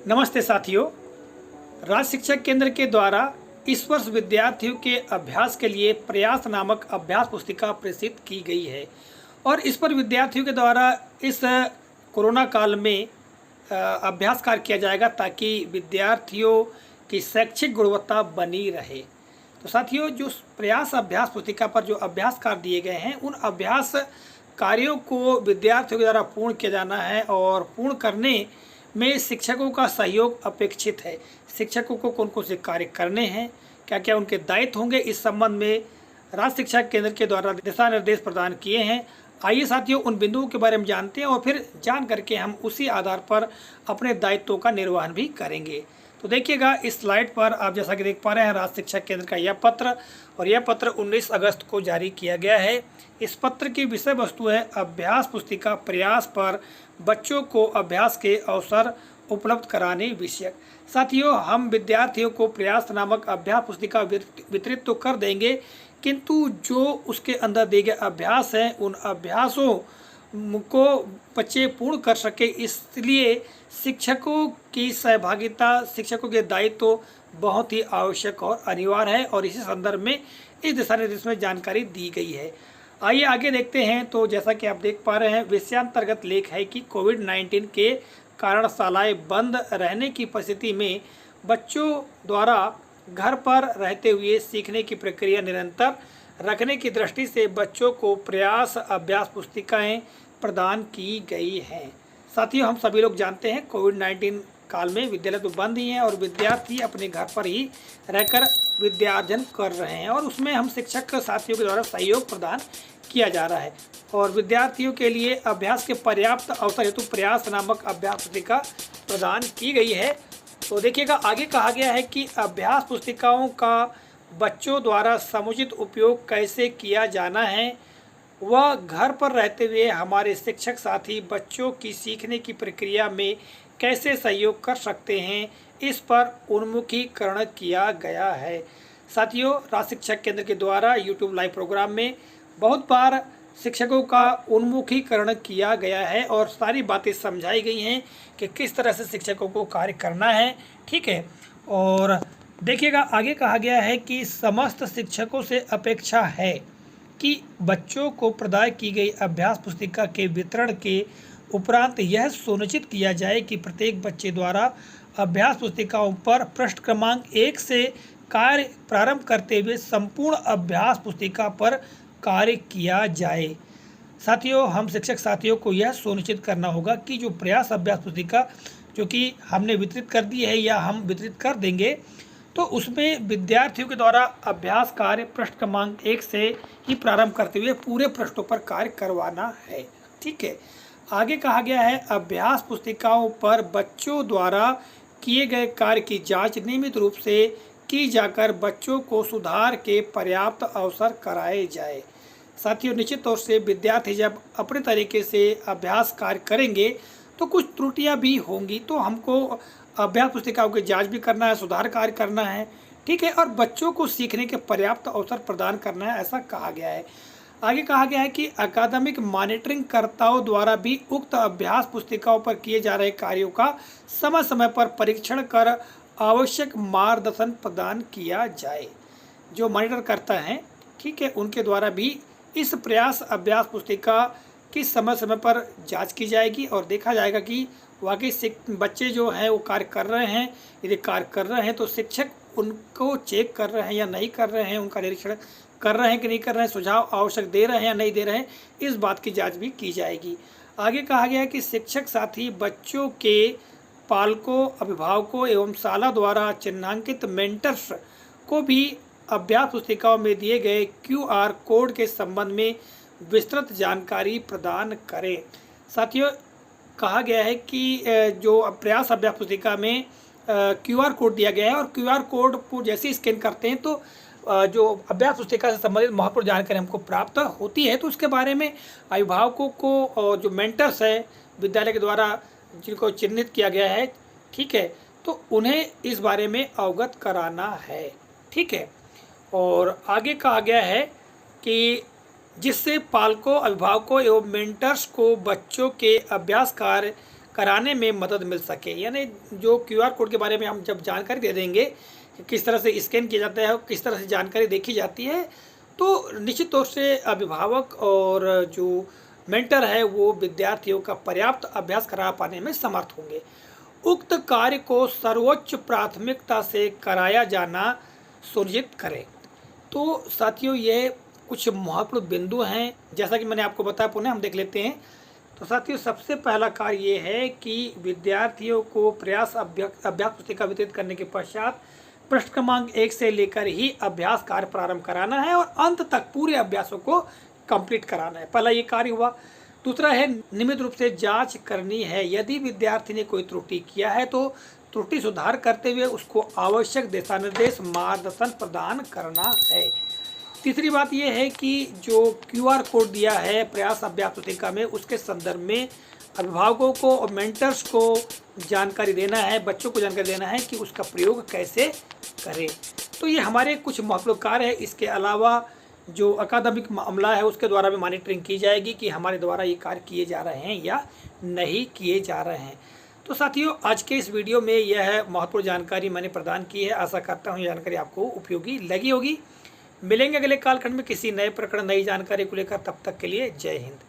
नमस्ते साथियों। राज्य शिक्षा केंद्र के द्वारा इस वर्ष विद्यार्थियों के अभ्यास के लिए प्रयास नामक अभ्यास पुस्तिका प्रकाशित की गई है और इस पर विद्यार्थियों के द्वारा इस कोरोना काल में अभ्यास कार्य किया जाएगा ताकि विद्यार्थियों की शैक्षिक गुणवत्ता बनी रहे। तो साथियों, जो प्रयास अभ्यास पुस्तिका पर जो अभ्यास कार्य दिए गए हैं उन अभ्यास कार्यों को विद्यार्थियों के द्वारा पूर्ण किया जाना है और पूर्ण करने में शिक्षकों का सहयोग अपेक्षित है। शिक्षकों को कौन कौन से कार्य करने हैं, क्या क्या उनके दायित्व होंगे, इस संबंध में राज्य शिक्षा केंद्र के द्वारा दिशा निर्देश प्रदान किए हैं। आइए साथियों, उन बिंदुओं के बारे में जानते हैं और फिर जान करके हम उसी आधार पर अपने दायित्वों का निर्वहन भी करेंगे। तो देखिएगा इस स्लाइड पर आप जैसा कि देख पा रहे हैं राज्य शिक्षा केंद्र का यह पत्र, और यह पत्र 19 अगस्त को जारी किया गया है। इस पत्र की विषय वस्तु है अभ्यास पुस्तिका प्रयास पर बच्चों को अभ्यास के अवसर उपलब्ध कराने विषयक। साथियों, हम विद्यार्थियों को प्रयास नामक अभ्यास पुस्तिका वितरित तो कर देंगे, किंतु जो उसके अंदर दिए गए अभ्यास हैं उन अभ्यासों को बच्चे पूर्ण कर सके, इसलिए शिक्षकों की सहभागिता, शिक्षकों के दायित्व तो बहुत ही आवश्यक और अनिवार्य है और इसी संदर्भ में इस दिशा निर्देश में जानकारी दी गई है। आइए आगे देखते हैं। तो जैसा कि आप देख पा रहे हैं, विषयांतर्गत लेख है कि कोविड-19 के कारण शालाएं बंद रहने की परिस्थिति में बच्चों द्वारा घर पर रहते हुए सीखने की प्रक्रिया निरंतर रखने की दृष्टि से बच्चों को प्रयास अभ्यास पुस्तिकाएं प्रदान की गई हैं। साथियों, हम सभी लोग जानते हैं कोविड-19 काल में विद्यालय तो बंद ही हैं और विद्यार्थी अपने घर पर ही रहकर विद्यार्जन कर रहे हैं और उसमें हम शिक्षक साथियों के द्वारा सहयोग प्रदान किया जा रहा है और विद्यार्थियों के लिए अभ्यास के पर्याप्त अवसर हेतु प्रयास नामक अभ्यास पुस्तिका प्रदान की गई है। तो देखिएगा आगे कहा गया है कि अभ्यास पुस्तिकाओं का बच्चों द्वारा समुचित उपयोग कैसे किया जाना है, वह घर पर रहते हुए हमारे शिक्षक साथी बच्चों की सीखने की प्रक्रिया में कैसे सहयोग कर सकते हैं, इस पर उन्मुखीकरण किया गया है। साथियों, राज्य शिक्षा केंद्र के द्वारा यूट्यूब लाइव प्रोग्राम में बहुत बार शिक्षकों का उन्मुखीकरण किया गया है और सारी बातें समझाई गई हैं कि किस तरह से शिक्षकों को कार्य करना है। ठीक है, और देखिएगा आगे कहा गया है कि समस्त शिक्षकों से अपेक्षा है कि बच्चों को प्रदान की गई अभ्यास पुस्तिका के वितरण के उपरांत यह सुनिश्चित किया जाए कि प्रत्येक बच्चे द्वारा अभ्यास पुस्तिकाओं पर पृष्ठ क्रमांक 1 से कार्य प्रारंभ करते हुए संपूर्ण अभ्यास पुस्तिका पर कार्य किया जाए। साथियों, हम शिक्षक साथियों को यह सुनिश्चित करना होगा कि जो प्रयास अभ्यास पुस्तिका जो कि हमने वितरित कर दी है या हम वितरित कर देंगे, तो उसमें विद्यार्थियों के द्वारा अभ्यास कार्य पृष्ठ क्रमांक 1 से ही प्रारंभ करते हुए पूरे पृष्ठों पर कार्य करवाना है। ठीक है, आगे कहा गया है अभ्यास पुस्तिकाओं पर बच्चों द्वारा किए गए कार्य की जांच नियमित रूप से की जाकर बच्चों को सुधार के पर्याप्त अवसर कराए जाए। साथियों, निश्चित तौर से विद्यार्थी जब अपने तरीके से अभ्यास कार्य करेंगे तो कुछ त्रुटियां भी होंगी, तो हमको अभ्यास पुस्तिकाओं की जांच भी करना है, सुधार कार्य करना है। ठीक है, और बच्चों को सीखने के पर्याप्त अवसर प्रदान करना है, ऐसा कहा गया है। आगे कहा गया है कि अकादमिक मॉनिटरिंग कर्ताओं द्वारा भी उक्त अभ्यास पुस्तिकाओं पर किए जा रहे कार्यों का समय समय पर परीक्षण कर आवश्यक मार्गदर्शन प्रदान किया जाए। जो मॉनिटर करता है, ठीक है, उनके द्वारा भी इस प्रयास अभ्यास पुस्तिका की समय समय पर जांच की जाएगी और देखा जाएगा कि वाकई बच्चे जो हैं वो कार्य कर रहे हैं। यदि कार्य कर रहे हैं तो शिक्षक उनको चेक कर रहे हैं या नहीं कर रहे हैं, उनका निरीक्षण कर रहे हैं कि नहीं कर रहे हैं, सुझाव आवश्यक दे रहे हैं या नहीं दे रहे हैं, इस बात की जांच भी की जाएगी। आगे कहा गया है कि शिक्षक साथी बच्चों के पालकों, अभिभावकों एवं शाला द्वारा चिन्हांकित मेंटर्स को भी अभ्यास पुस्तिकाओं में दिए गए QR कोड के संबंध में विस्तृत जानकारी प्रदान करें। साथियों, कहा गया है कि जो प्रयास अभ्यास पुस्तिका में QR कोड दिया गया है और QR कोड को जैसे स्कैन करते हैं तो जो अभ्यास पुस्तिका से संबंधित महत्वपूर्ण जानकारी हमको प्राप्त होती है, तो उसके बारे में अभिभावकों को और जो मेंटर्स हैं विद्यालय के द्वारा जिनको चिन्हित किया गया है, ठीक है, तो उन्हें इस बारे में अवगत कराना है। ठीक है, और आगे कहा गया है कि जिससे पालकों, अभिभावकों एवं मेंटर्स को बच्चों के अभ्यास कार्य कराने में मदद मिल सके। यानी जो QR कोड के बारे में हम जब जानकारी दे देंगे कि किस तरह से स्कैन किया जाता है और किस तरह से जानकारी देखी जाती है, तो निश्चित तौर से अभिभावक और जो मेंटर है वो विद्यार्थियों का पर्याप्त अभ्यास करा पाने में समर्थ होंगे। उक्त कार्य को सर्वोच्च प्राथमिकता से कराया जाना सुनिश्चित करें। तो साथियों, ये कुछ महत्वपूर्ण बिंदु हैं, जैसा कि मैंने आपको बताया, पुनः हम देख लेते हैं। तो साथियों, सबसे पहला कार्य ये है कि विद्यार्थियों को प्रयास अभ्यास पुस्तिका वितरित करने के पश्चात पृष्ठ क्रमांक 1 से लेकर ही अभ्यास कार्य प्रारंभ कराना है और अंत तक पूरे अभ्यासों को कंप्लीट कराना है। पहला ये कार्य हुआ। दूसरा है नियमित रूप से जांच करनी है। यदि विद्यार्थी ने कोई त्रुटि किया है तो त्रुटि सुधार करते हुए उसको आवश्यक दिशा निर्देश मार्गदर्शन प्रदान करना है। तीसरी बात यह है कि जो QR कोड दिया है प्रयास अभ्यास पुस्तिका में, उसके संदर्भ में अभिभावकों को और मेंटर्स को जानकारी देना है, बच्चों को जानकारी देना है कि उसका प्रयोग कैसे करें। तो ये हमारे कुछ महत्वपूर्ण कार्य है। इसके अलावा जो अकादमिक मामला है उसके द्वारा भी मॉनिटरिंग की जाएगी कि हमारे द्वारा ये कार्य किए जा रहे हैं या नहीं किए जा रहे हैं। तो साथियों, आज के इस वीडियो में यह महत्वपूर्ण जानकारी मैंने प्रदान की है। आशा करता हूँ जानकारी आपको उपयोगी लगी होगी। मिलेंगे अगले कालखंड में किसी नए प्रकरण, नई जानकारी को लेकर। तब तक के लिए जय हिंद।